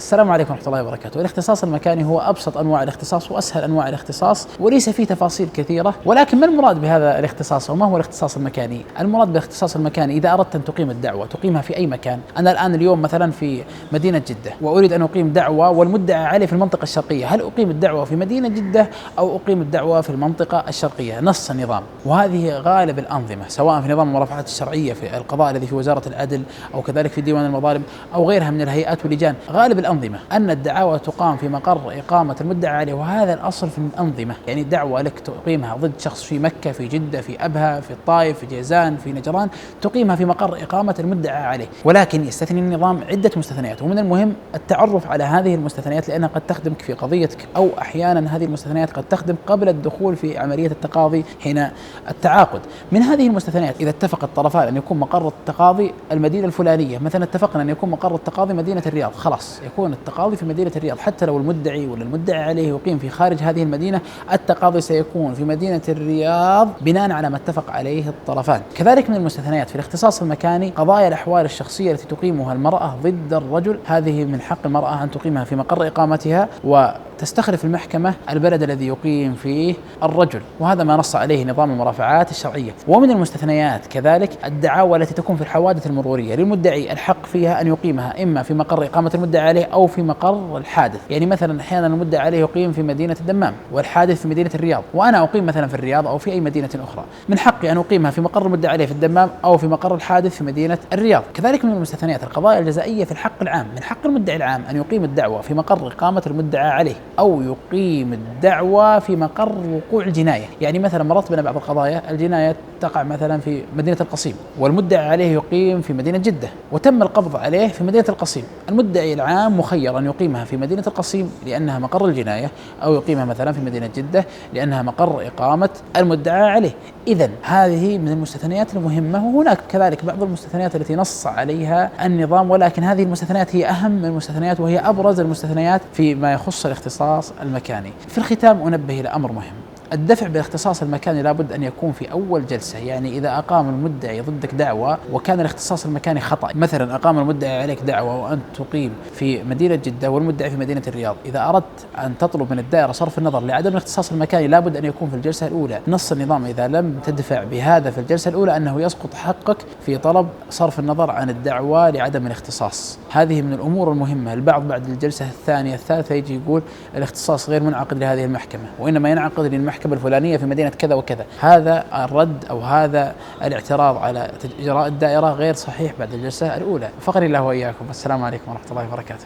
السلام عليكم ورحمة الله وبركاته. الاختصاص المكاني هو أبسط أنواع الاختصاص وأسهل أنواع الاختصاص، وليس فيه تفاصيل كثيرة. ولكن ما المراد بهذا الاختصاص وما هو الاختصاص المكاني؟ المراد بالاختصاص المكاني إذا أردت أن تقيم الدعوة تقيمها في أي مكان. أنا الآن اليوم مثلا في مدينة جدة وأريد أن أقيم دعوة والمدعى عليه في المنطقة الشرقية، هل أقيم الدعوة في مدينة جدة أو أقيم الدعوة في المنطقة الشرقية؟ نص النظام، وهذه غالب الأنظمة سواء في نظام المرافعات الشرعية في القضاء الذي في وزارة العدل أو كذلك في ديوان المظالم أو غيرها من الهيئات واللجان، غالب الأنظمة أن الدعاوى تقام في مقر إقامة المدعى عليه، وهذا الأصل في الأنظمة. يعني دعوة لك تقيمها ضد شخص في مكة، في جدة، في أبها، في الطائف، في جيزان، في نجران، تقيمها في مقر إقامة المدعى عليه. ولكن يستثني النظام عدة مستثنيات، ومن المهم التعرف على هذه المستثنيات لأنها قد تخدمك في قضيتك، أو أحيانا هذه المستثنيات قد تخدم قبل الدخول في عملية التقاضي حين التعاقد. من هذه المستثنيات إذا اتفق الطرفان أن يكون مقر التقاضي المدينة الفلانية، مثلا اتفقنا أن يكون مقر التقاضي مدينة الرياض، خلاص يكون التقاضي في مدينة الرياض، حتى لو المدعي ولا المدعى عليه يقيم في خارج هذه المدينة، التقاضي سيكون في مدينة الرياض بناء على ما اتفق عليه الطرفان. كذلك من المستثنيات في الاختصاص المكاني قضايا الأحوال الشخصية التي تقيمها المرأة ضد الرجل، هذه من حق المرأة أن تقيمها في مقر إقامتها وتستخلف المحكمة البلد الذي يقيم فيه الرجل، وهذا ما نص عليه نظام المرافعات الشرعية. ومن المستثنيات كذلك الدعاوى التي تكون في الحوادث المرورية، للمدعي الحق فيها أن يقيمها إما في مقر إقامة المدعى عليه أو في مقر الحادث. يعني مثلا أحيانا المدعى عليه يقيم في مدينة الدمام والحادث في مدينة الرياض، وأنا أقيم مثلا في الرياض أو في أي مدينة أخرى، من حقي أن أقيمها في مقر المدعى عليه في الدمام أو في مقر الحادث في مدينة الرياض. كذلك من المستثنيات القضايا الجزائية في الحق العام، من حق المدعي العام أن يقيم الدعوة في مقر إقامة المدعى عليه أو يقيم الدعوة في مقر وقوع الجناية. يعني مثلا مرت بنا بعض القضايا الجناية تقع مثلا في مدينة القصيم والمدعى عليه يقيم في مدينة جدة وتم القبض عليه في مدينة القصيم، المدعي العام مخير أن يقيمها في مدينة القصيم لأنها مقر الجناية، أو يقيمها مثلا في مدينة جدة لأنها مقر إقامة المدعى عليه. إذن هذه من المستثنيات المهمة، وهناك كذلك بعض المستثنيات التي نص عليها النظام، ولكن هذه المستثنيات هي أهم من المستثنيات وهي أبرز المستثنيات فيما يخص الاختصاص المكاني. في الختام أنبه إلى أمر مهم، الدفع بالاختصاص المكاني لابد أن يكون في أول جلسة. يعني إذا أقام المدعي ضدك دعوة وكان الاختصاص المكاني خطأ، مثلا أقام المدعي عليك دعوة وأنت تقيم في مدينة جدة والمدعي في مدينة الرياض، إذا أردت أن تطلب من الدائرة صرف النظر لعدم الاختصاص المكاني لابد أن يكون في الجلسة الأولى. نص النظام إذا لم تدفع بهذا في الجلسة الأولى أنه يسقط حقك في طلب صرف النظر عن الدعوة لعدم الاختصاص. هذه من الأمور المهمة. البعض بعد الجلسة الثانية الثالثة يجي يقول الاختصاص غير منعقد لهذه المحكمة، وإنما ينعقد للمحكمة الفلانية في مدينة كذا وكذا. هذا الرد أو هذا الاعتراض على إجراء الدائرة غير صحيح بعد الجلسة الأولى. فقني الله وإياكم، السلام عليكم ورحمة الله وبركاته.